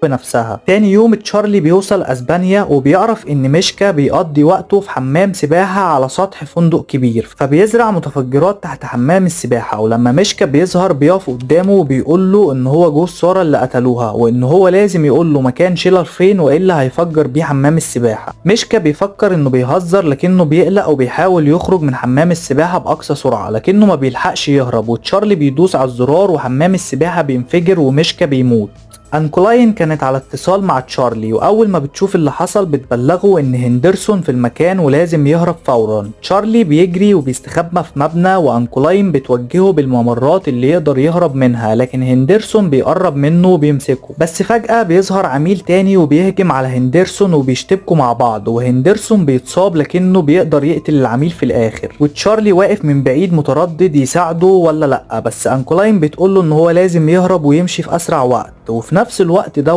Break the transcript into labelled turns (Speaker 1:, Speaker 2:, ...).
Speaker 1: بنفسها. تاني يوم تشارلي بيوصل اسبانيا وبيعرف ان ميشكا بيقضي وقته في حمام سباحة على سطح فندق كبير، فبيزرع متفجرات تحت حمام السباحة. ولما ميشكا بيظهر بيقف قدامه وبيقول له ان هو جوز سارة اللي قتلوها، وان هو لازم يقول له مكان شيلر فين والا هيفجر بيه حمام السباحة. ميشكا بيفكر انه بيهزر لكنه بيقلق وبيحاول يخرج من حمام السباحة باقصى سرعة لكنه ما بيلحقش يهرب، وتشارلي بيدوس على الزرار وحمام السباحة بينفجر وميشكا بيموت. أنكولاين كانت على اتصال مع تشارلي، وأول ما بتشوف اللي حصل بتبلغه إن هندرسون في المكان ولازم يهرب فورا. تشارلي بيجري وبيستخبى في مبنى، وأنكولاين بتوجهه بالممرات اللي يقدر يهرب منها، لكن هندرسون بيقرب منه وبيمسكه. بس فجأة بيظهر عميل تاني وبيهجم على هندرسون وبيشتبكوا مع بعض، وهندرسون بيتصاب لكنه بيقدر يقتل العميل في الآخر. وتشارلي واقف من بعيد متردد يساعده ولا لأ، بس أنكولاين بتقوله إن هو لازم يهرب ويمشي في أسرع وقت. وفي نفس الوقت ده